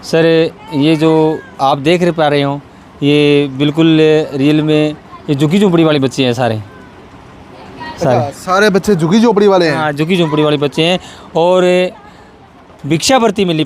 Sir ये जो आप देख पा रहे हो ये बिल्कुल रियल में ये झुग्गी झोंपड़ी वाले बच्चे हैं सारे सारे बच्चे झुग्गी झोपड़ी वाले हैं। हाँ झुग्गी झोंपड़ी वाले बच्चे हैं और भिक्षावृत्ति मिली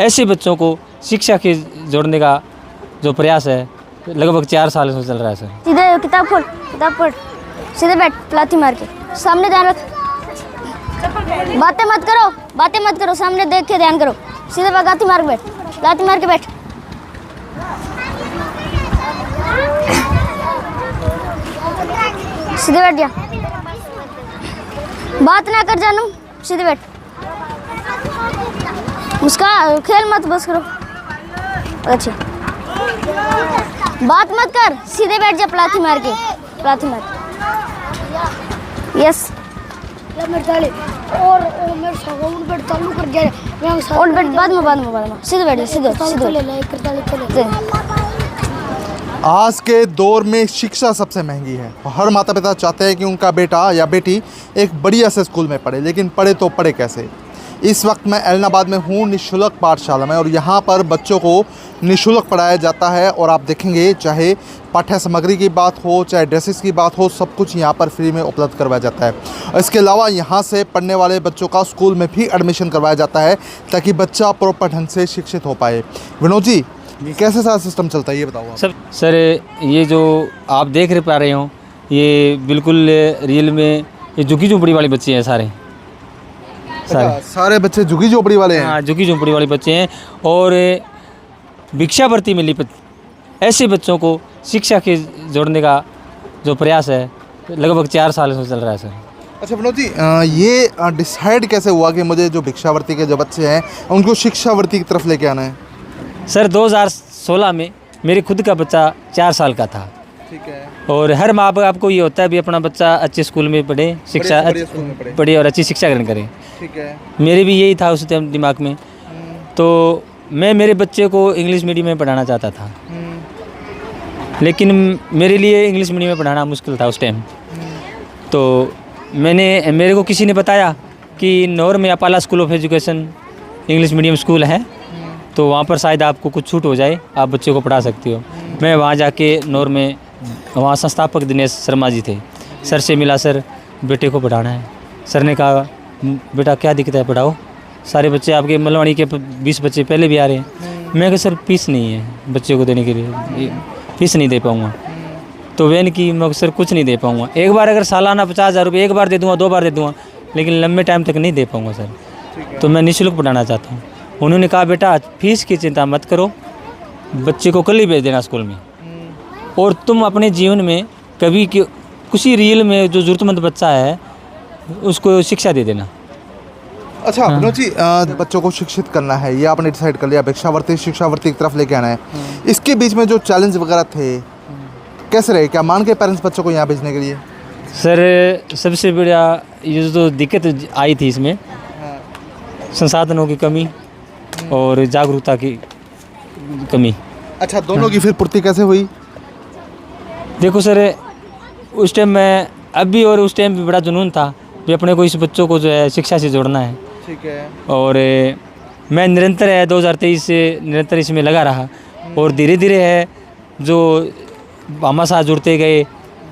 ऐसे बच्चों को शिक्षा के जोड़ने का जो प्रयास है लगभग 4 साल से चल रहा है सर। सीधे किताब पढ़ सीधे बैठ लाठी मार के सामने ध्यान रख, बातें मत करो सामने देख के ध्यान करो, सीधे लाठी मार के बैठ सीधे बैठ जा, बात ना कर जानू, सीधे बैठ, उसका खेल मत बस करो, अच्छे बात मत कर, सीधे बैठ जा लाठी मार यस और मेरे साउंड बेट चालू कर दिया और बेट बाद में सीधे बैठ सीधे। आज के दौर में शिक्षा सबसे महंगी है। हर माता पिता चाहते हैं कि उनका बेटा या बेटी एक बढ़िया से स्कूल में पढ़े, लेकिन पढ़े तो पढ़े कैसे। इस वक्त मैं एलनाबाद में हूँ निःशुल्क पाठशाला में, और यहाँ पर बच्चों को निःशुल्क पढ़ाया जाता है। और आप देखेंगे चाहे पाठ्य सामग्री की बात हो, चाहे ड्रेसेस की बात हो, सब कुछ यहाँ पर फ्री में उपलब्ध करवाया जाता है। और इसके अलावा यहाँ से पढ़ने वाले बच्चों का स्कूल में भी एडमिशन करवाया जाता है ताकि बच्चा प्रॉपर ढंग से शिक्षित हो पाए। विनोद जी, कैसे सारा सिस्टम चलता है ये बताओ आप। सर ये जो आप देख पा रहे हो ये बिल्कुल रियल में ये झुग्गी झोंपड़ी वाले बच्चे हैं सारे बच्चे झुग्गी झोपड़ी वाले हैं। हाँ झुग्गी झोंपड़ी वाले बच्चे हैं और भिक्षावृत्ति मिली ऐसे बच्चों को शिक्षा के जोड़ने का जो प्रयास है लगभग 4 साल से चल रहा है सर। अच्छा विनोद जी, ये डिसाइड कैसे हुआ कि मुझे जो भिक्षावृत्ति के जो बच्चे हैं उनको शिक्षावृत्ति की तरफ लेके आना है? सर 2016 में मेरे खुद का बच्चा 4 साल का था। ठीक है। और हर माँ बाप को ये होता है भी अपना बच्चा अच्छे स्कूल में पढ़े, शिक्षा पढ़े और अच्छी शिक्षा ग्रहण करे। ठीक है। मेरे भी यही था उस टाइम दिमाग में, तो मैं मेरे बच्चे को इंग्लिश मीडियम में पढ़ाना चाहता था, लेकिन मेरे लिए इंग्लिश मीडियम में पढ़ाना मुश्किल था उस टाइम। तो मेरे को किसी ने बताया कि नौर में Apala school of education English medium school है, तो वहाँ पर शायद आपको कुछ छूट हो जाए, आप बच्चे को पढ़ा सकती हो। मैं वहाँ जाके नौर में, वहाँ संस्थापक दिनेश शर्मा जी थे, सर से मिला, सर बेटे को पढ़ाना है। सर ने कहा बेटा क्या दिक्कत है, पढ़ाओ, सारे बच्चे आपके मलवाड़ी के 20 बच्चे पहले भी आ रहे हैं। मैं कहा सर फीस नहीं है बच्चे को देने के लिए, फीस नहीं दे पाऊँगा। तो वैन की मैं सर कुछ नहीं दे पाऊँगा, एक बार अगर सालाना 50,000 रुपये एक बार दे दूँगा, 2 बार दे दूँगा, लेकिन लंबे टाइम तक नहीं दे पाऊँगा सर, तो मैं निःशुल्क पढ़ाना चाहता हूँ। उन्होंने कहा बेटा फीस की चिंता मत करो, बच्चे को कल ही भेज देना स्कूल में, और तुम अपने जीवन में कभी किसी रियल में जो ज़रूरतमंद बच्चा है उसको शिक्षा दे देना। अच्छा विनोद जी, बच्चों को शिक्षित करना है ये आपने डिसाइड कर लिया, भिक्षावृत्ति शिक्षावृत्ति की तरफ लेके आना है। इसके बीच में जो चैलेंज वगैरह थे कैसे रहे, क्या मान के पेरेंट्स बच्चों को यहाँ भेजने के लिए? सर सबसे बड़ा ये जो दिक्कत आई थी इसमें संसाधनों की कमी और जागरूकता की कमी। अच्छा, दोनों की फिर पूर्ति कैसे हुई? देखो सर उस टाइम मैं अभी और उस टाइम भी बड़ा जुनून था कि अपने को इस बच्चों को जो है शिक्षा से जोड़ना है। ठीक है। और मैं निरंतर 2023 से निरंतर इसमें लगा रहा, और धीरे धीरे है जो हमारे साथ जुड़ते गए,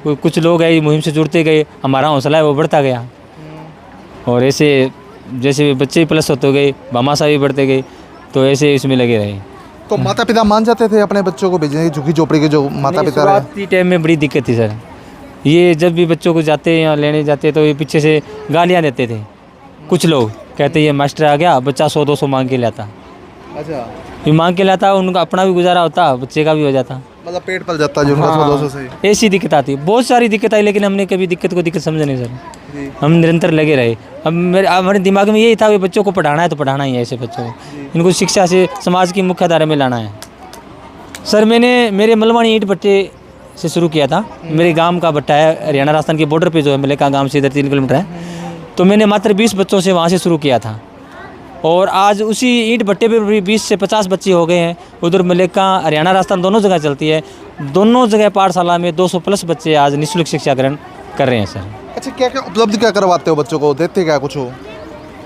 कुछ लोग है मुहिम से जुड़ते गए, हमारा हौसला है वो बढ़ता गया, और ऐसे जैसे बच्चे प्लस होते गए हमारे साथ भी बढ़ते गए, तो ऐसे इसमें लगे रहे। तो माता पिता मान जाते थे अपने बच्चों को भेजने की? झुग्गी झोपड़ी के जो माता पिता रहे शुरुआती टाइम में बड़ी दिक्कत थी सर, ये जब भी बच्चों को जाते या लेने जाते तो ये पीछे से गालियाँ देते थे। कुछ लोग कहते ये मास्टर आ गया, बच्चा 100-200 मांग के लाता। अच्छा, ये मांग के लाता, उनका अपना भी गुजारा होता, बच्चे का भी हो जाता, मतलब पेट पल जाता जो उनका 100-200 से। ऐसी दिक्कत आती, बहुत सारी दिक्कत आई, लेकिन हमने कभी दिक्कत को दिक्कत समझा नहीं सर, हम निरंतर लगे रहे। अब हमारे दिमाग में यही था कि बच्चों को पढ़ाना है तो पढ़ाना ही है, ऐसे बच्चों को इनको शिक्षा से समाज की मुख्य धारा में लाना है। सर मैंने मेरे मलवानी ईंट भट्टे से शुरू किया था। मेरे गांव का भट्टा है, हरियाणा राजस्थान के बॉर्डर पे जो है, मलेका गांव से इधर 3 किलोमीटर है, तो मैंने मात्र 20 बच्चों से वहाँ से शुरू किया था, और आज उसी ईंट भट्टे पे भी 20 से 50 बच्चे हो गए हैं। उधर मलेका हरियाणा राजस्थान दोनों जगह चलती है, दोनों जगह पाठशाला में 200 प्लस बच्चे आज निःशुल्क शिक्षा ग्रहण कर रहे हैं सर। अच्छा, क्या क्या उपलब्धि क्या करवाते हो बच्चों को, देते क्या कुछ हो?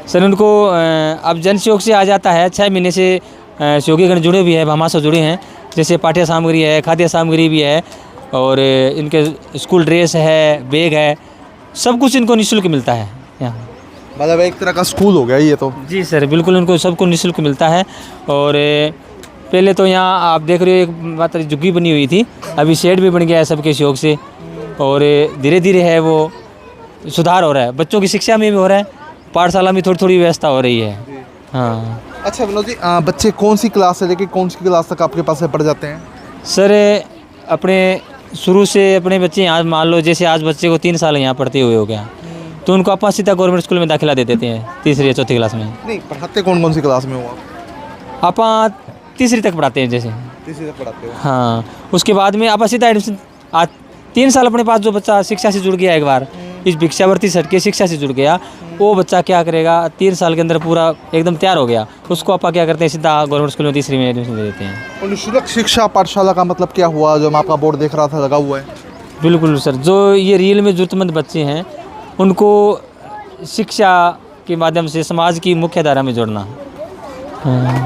सर उनको अब जन सहयोग से आ जाता है, 6 महीने से सहयोगी गण जुड़े भी हैं, भामाशाह से जुड़े हैं। जैसे पाठ्य सामग्री है, खाद्य सामग्री भी है, और इनके स्कूल ड्रेस है, बैग है, सब कुछ इनको निःशुल्क मिलता है यहाँ। मतलब एक तरह का स्कूल हो गया ये तो। जी सर, बिल्कुल उनको सबको निःशुल्क मिलता है। और पहले तो यहाँ आप देख रहे हो एक मात्र झुग्गी बनी हुई थी, अभी शेड भी बन गया है सबके सहयोग से, और धीरे धीरे है वो सुधार हो रहा है, बच्चों की शिक्षा में भी हो रहा है, पाठशाला में थोड़ी थोड़ी व्यवस्था हो रही है। हाँ अच्छा विनोद जी, बच्चे कौन सी क्लास से लेकर कौन सी क्लास तक आपके पास से पढ़ जाते हैं? सर, अपने शुरू से अपने बच्चे यहाँ, मान लो जैसे आज बच्चे को 3 साल यहाँ पढ़ते हुए हो गया, तो उनको अपन सीधा गवर्नमेंट स्कूल में दाखिला दे देते हैं, 3री या 4थी क्लास में। नहीं, पढ़ाते कौन सी क्लास में हो आप? अपन 3री तक पढ़ाते हैं जैसे। 3री तक पढ़ाते हो? हाँ, उसके बाद में अपन सीधा एडमिशन 3 साल अपने पास जो बच्चा शिक्षा से जुड़ गया एक बार, इस भिक्षावृत्ति से हटके शिक्षा से जुड़ गया, वो बच्चा क्या करेगा, 3 साल के अंदर पूरा एकदम तैयार हो गया, उसको अपन क्या करते हैं, सीधा गवर्नमेंट स्कूल में 3री में एडमिशन दे देते हैं। और निःशुल्क शिक्षा पाठशाला का मतलब क्या हुआ जो मैं आपका बोर्ड देख रहा था लगा हुआ है? बिल्कुल सर, जो ये रियल में ज़रूरतमंद बच्चे हैं उनको शिक्षा के माध्यम से समाज की मुख्य धारा में जोड़ना।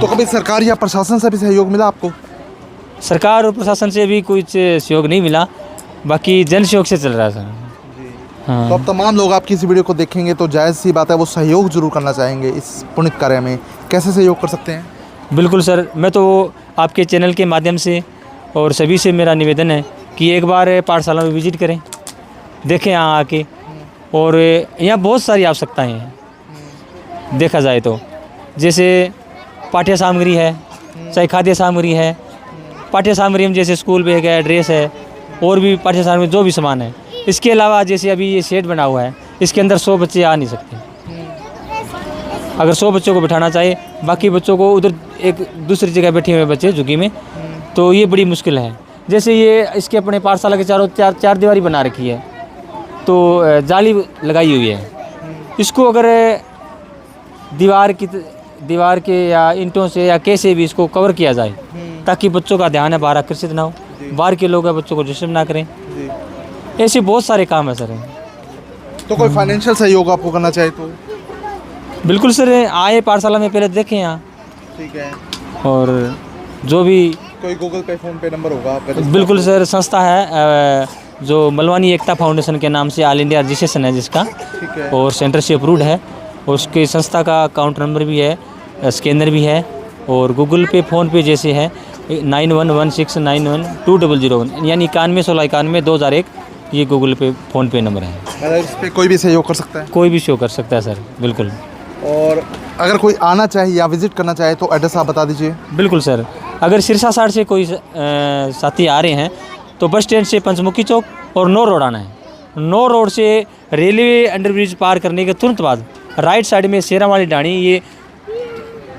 तो कभी सरकार या प्रशासन से भी सहयोग मिला आपको? सरकार और प्रशासन से भी कुछ सहयोग नहीं मिला, बाकी जन सहयोग से चल रहा है सर। हाँ। तो अब तमाम लोग आपकी इस वीडियो को देखेंगे तो जायज़ सी बात है वो सहयोग जरूर करना चाहेंगे इस पुण्य कार्य में। कैसे सहयोग कर सकते हैं? बिल्कुल सर, मैं तो आपके चैनल के माध्यम से और सभी से मेरा निवेदन है कि एक बार पाठशाला में विजिट करें, देखें यहाँ आके, और यहाँ बहुत सारी आवश्यकताएं हैं देखा जाए तो, जैसे पाठ्य सामग्री है, चाहे खाद्य सामग्री है, पाठ्य सामग्री में जैसे स्कूल बैग है, ड्रेस है, और भी पाठ्य सामग्री जो भी सामान है। इसके अलावा जैसे अभी ये शेड बना हुआ है, इसके अंदर 100 बच्चे आ नहीं सकते। अगर 100 बच्चों को बिठाना चाहिए, बाकी बच्चों को उधर एक दूसरी जगह बैठे हुए बच्चे झुग्गी में, तो ये बड़ी मुश्किल है। जैसे ये इसके अपने पाठशाला के चारों चार दीवारी बना रखी है, तो जाली लगाई हुई है, इसको अगर दीवार के या ईंटों से या कैसे भी इसको कवर किया जाए, ताकि बच्चों का ध्यान है बाहर आकर्षित ना हो, बाहर के लोग बच्चों को डिस्टर्ब ना करें। ऐसे बहुत सारे काम है सर। तो कोई फाइनेंशियल सहयोग आपको करना चाहे तो? बिल्कुल सर, आए पाठशाला में पहले देखें यहाँ, ठीक है, और जो भी कोई गूगल पे फ़ोन पे नंबर होगा आपका? बिल्कुल सर, संस्था है जो मलवानी एकता फाउंडेशन के नाम से ऑल इंडिया रजिस्ट्रेशन है जिसका, ठीक है, और सेंटर से अप्रूव्ड है, और उसकी संस्था का अकाउंट नंबर भी है, स्कैनर भी है, और गूगल पे, फ़ोन पे जैसे है 9116912001, यानी 9116912001, ये गूगल पे, फ़ोन पे नंबर है। मतलब इस पर कोई भी सहयोग कर सकता है? कोई भी शो कर सकता है सर, बिल्कुल। और अगर कोई आना चाहे या विज़िट करना चाहे तो एड्रेस आप बता दीजिए। बिल्कुल सर, अगर सिरसा साइड से कोई साथी आ रहे हैं तो बस स्टैंड से पंचमुखी चौक और 9 रोड आना है। 9 रोड से रेलवे अंडरब्रिज पार करने के तुरंत बाद राइट साइड में शेरा वाली डाणी, ये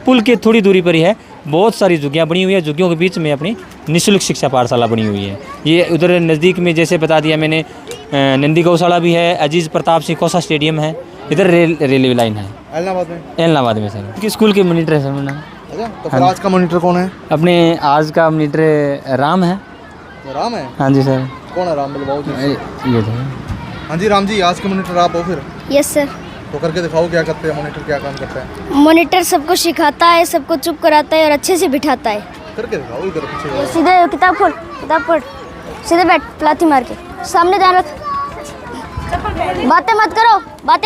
पुल के थोड़ी दूरी पर ही है, बहुत सारी झुग्गियाँ बनी हुई है, झुग्गियों के बीच में अपनी निःशुल्क शिक्षा पाठशाला बनी हुई है। ये उधर नज़दीक में जैसे बता दिया मैंने, नंदी गौशाला भी है, अजीज़ प्रताप सिंह कोसा स्टेडियम है, इधर रेलवे लाइन है एलनाबाद में सर। कि स्कूल के मॉनिटर है सर मेरा। अच्छा, तो फिर आज का मॉनिटर कौन है? अपने आज का मॉनिटर राम है। राम है? हाँ जी सर। कौन है राम? बताओ जी। ये तो। हाँ जी राम जी, आज के मॉनिटर आप हो फिर? Yes sir. तो करके दिखाओ क्या करते हैं मॉनिटर, क्या काम करता है? मॉनिटर सबको सिखाता है, सबको चुप कराता है और अच्छे से बिठाता है। करके दिखाओ, इधर पीछे। सीधे किताब खोल, किताब पढ़, सीधे बैठ, लाठी मार के सामने ध्यान रख, बातें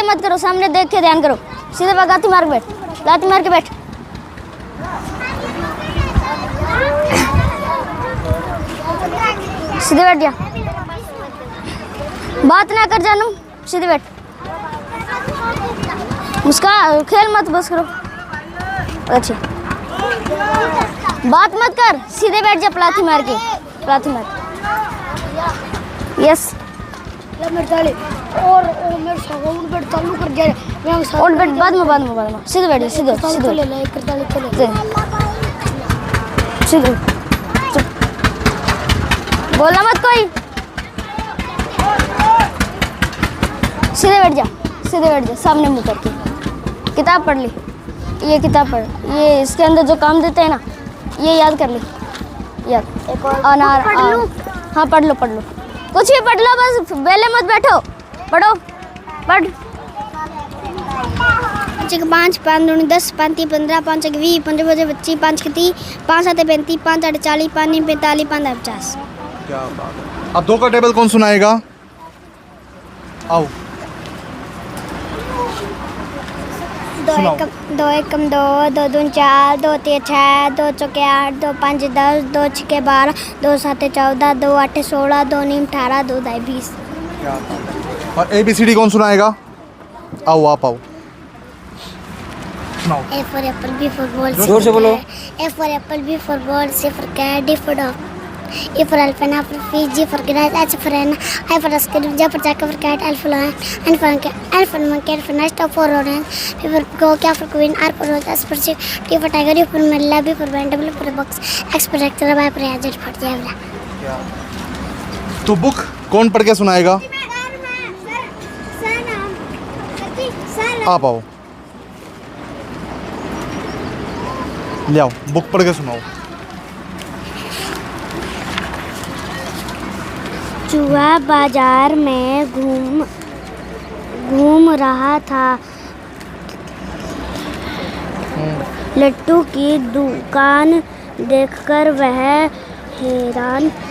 मत करो, सामने देख के ध्यान करो, सीधे लाठी मार के बैठ, लाठी मार के बैठ। सीधे बैठ जा, बात ना कर जानू, सीधे बैठ, मुस्कान, खेल मत, बस करो, अच्छे, बात मत कर, सीधे बैठ जा, लाठी मार के, लाठी मार, यस। और मेरे सागौन बैठ चालू कर गया, और बैठ, बाद में सीधे बैठ जा, सीधे बोला मत कोई, सीधे बैठ जा, सामने मुंह करके, किताब पढ़ ली, ये किताब पढ़, ये इसके अंदर जो काम देते हैं ना, ये याद कर ली, याद, अनार, हाँ पढ़ लो, कुछ भी पढ़ लो, बस बेले मत बैठो, पढ़ो, पढ़। 5 1 5 5 2 10 5 3 15 5 1 20 5 5 25 5 6 30 5 7 35 5 8 40 5 9 45 5 9 50। क्या बात है। अब 2 का टेबल कौन सुनाएगा? आओ सुनाओ। 2 एकम 2 2 दूनी 4 2 3 6 2 चौके 8 2 5 10 2 6 12 2 7 14 2 8 16 2 9 18 2 10 20। क्या बात है। और ABCD कौन सुनाएगा? आओ आप आओ सुनाओ। A for apple, B for ball, जोर से बोलो। A for apple, B for ball, C for cat, D for dog, E for elephant, F for fish, G for grass, H for hen, I for ice cream, J for jack, K for cat, L for lion, N for monkey, F for nest, O for orange, P for peacock, Q for queen, R for rose, S for sheep, T for tiger, U for umbrella, B for band, W for box, X for X-ray, Y for Z for zebra। तो book कौन पढ़ के सुनाएगा? आप आओ ले आओ book पढ़ के सुनाओ। चूहा बाजार में घूम रहा था। लट्टू की दुकान देखकर वह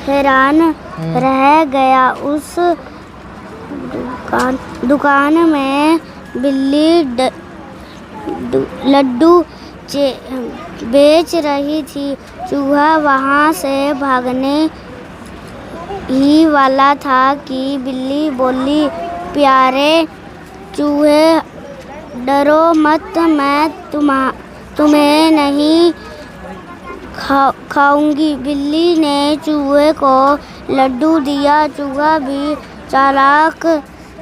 हैरान रह गया। उस दुकान में बिल्ली लड्डू बेच रही थी। चूहा वहाँ से भागने ही वाला था कि बिल्ली बोली, प्यारे चूहे डरो मत, मैं तुम्हें नहीं खाऊंगी। बिल्ली ने चूहे को लड्डू दिया। चूहा भी चालाक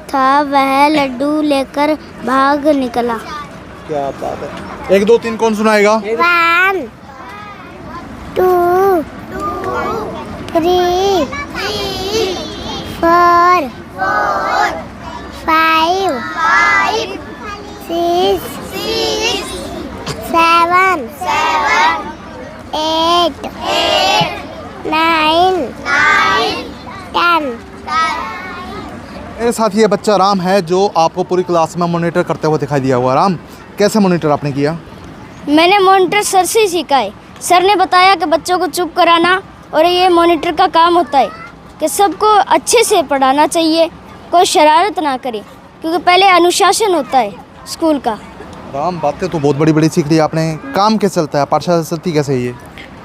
था, वह लड्डू लेकर भाग निकला। क्या बात है। 1 2 3 कौन सुनाएगा? 1 2 3 4 5 6 7 8 9 10। मेरे साथ ये बच्चा राम है जो आपको पूरी क्लास में मॉनिटर करते हुए दिखाई दिया हुआ। राम, कैसे मॉनिटर आपने किया? मैंने मॉनिटर सर से ही सीखा है। सर ने बताया कि बच्चों को चुप कराना, और ये मॉनिटर का काम होता है कि सबको अच्छे से पढ़ाना चाहिए, कोई शरारत ना करे, क्योंकि पहले अनुशासन होता है स्कूल का। राम, बातें तो बहुत बड़ी बड़ी सीख ली आपने। काम कैसे चलता है? पाठशाला चलती कैसे है ये?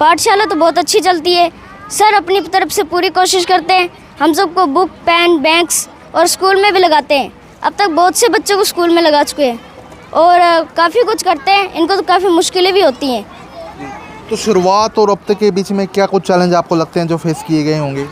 पाठशाला तो बहुत अच्छी चलती है। सर अपनी तरफ से पूरी कोशिश करते हैं। हम सबको बुक, पेन, बैंक्स और स्कूल में भी लगाते हैं। अब तक बहुत से बच्चों को स्कूल में लगा चुके हैं और काफ़ी कुछ करते हैं। इनको तो काफ़ी मुश्किलें भी होती हैं। तो शुरुआत और अब तक के बीच में क्या कुछ चैलेंज आपको लगते हैं जो फेस किए गए होंगे?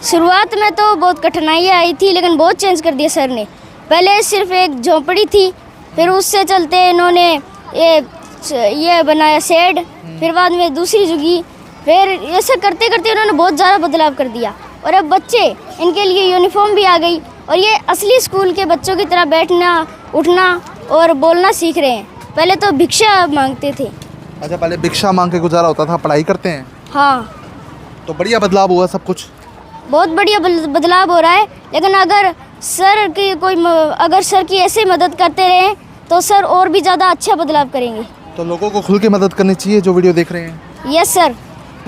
शुरुआत में तो बहुत कठिनाइयाँ आई थी, लेकिन बहुत चेंज कर दिया सर ने। पहले सिर्फ एक झोंपड़ी थी, फिर उससे चलते इन्होंने ये बनाया शेड, फिर बाद में दूसरी जगह, फिर ऐसे करते करते उन्होंने बहुत ज़्यादा बदलाव कर दिया। और अब बच्चे, इनके लिए यूनिफॉर्म भी आ गई और ये असली स्कूल के बच्चों की तरह बैठना, उठना और बोलना सीख रहे हैं। पहले तो भिक्षा मांगते थे। अच्छा, पहले भिक्षा मांग के गुजारा होता था, पढ़ाई करते हैं। हाँ, तो बढ़िया बदलाव हुआ सब कुछ। बहुत बढ़िया बदलाव हो रहा है। लेकिन अगर सर की ऐसे मदद करते रहें तो सर और भी ज़्यादा अच्छा बदलाव करेंगे। तो लोगों को खुल के मदद करनी चाहिए जो वीडियो देख रहे हैं। यस सर,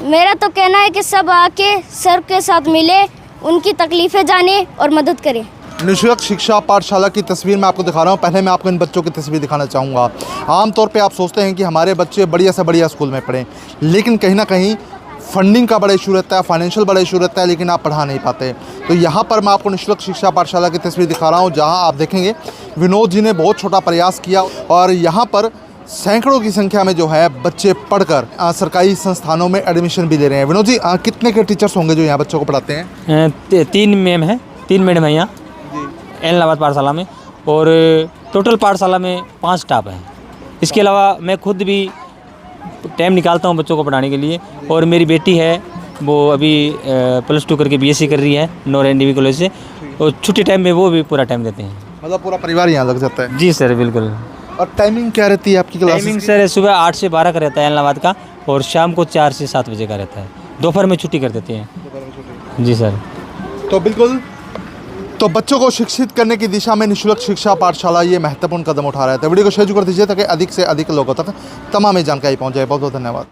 मेरा तो कहना है कि सब आके सर के साथ मिले, उनकी तकलीफ़ें जाने और मदद करें। निःशुल्क शिक्षा पाठशाला की तस्वीर मैं आपको दिखा रहा हूँ। पहले मैं आपको इन बच्चों की तस्वीर दिखाना चाहूँगा। आमतौर पे आप सोचते हैं कि हमारे बच्चे बढ़िया से बढ़िया स्कूल में पढ़ें, लेकिन कहीं ना कहीं फंडिंग का बड़ा इशू रहता है, फाइनेंशियल बड़ा इशू रहता है, लेकिन आप पढ़ा नहीं पाते। तो यहाँ पर मैं आपको निःशुल्क शिक्षा पाठशाला की तस्वीर दिखा रहा हूँ, जहाँ आप देखेंगे विनोद जी ने बहुत छोटा प्रयास किया और यहाँ पर सैकड़ों की संख्या में जो है बच्चे पढ़कर सरकारी संस्थानों में एडमिशन भी ले रहे हैं। विनोद जी, कितने के टीचर्स होंगे जो यहाँ बच्चों को पढ़ाते हैं? 3 मैम हैं, 3 मैडम हैं यहाँ एलनाबाद पाठशाला में, और टोटल पाठशाला में 5 स्टाफ हैं। इसके अलावा मैं खुद भी टाइम निकालता हूँ बच्चों को पढ़ाने के लिए। और मेरी बेटी है, वो अभी +2 करके BSc कर रही है नौरेन DV कॉलेज से, और छुट्टी टाइम में वो भी पूरा टाइम देते हैं। मतलब पूरा परिवार यहाँ लग जाता है? जी सर, बिल्कुल। और टाइमिंग क्या रहती है आपकी क्लास? टाइमिंग सर सुबह 8 से 12 का रहता है एलनाबाद का, और शाम को 4 से 7 बजे का रहता है। दोपहर में छुट्टी कर देते हैं। जी सर। तो बिल्कुल तो बच्चों को शिक्षित करने की दिशा में निःशुल्क शिक्षा पाठशाला ये महत्वपूर्ण कदम उठा रहा है। तो वीडियो को शेयर कर दीजिए ताकि अधिक से अधिक लोगों तक तमाम जानकारी पहुंच जाए। बहुत बहुत धन्यवाद।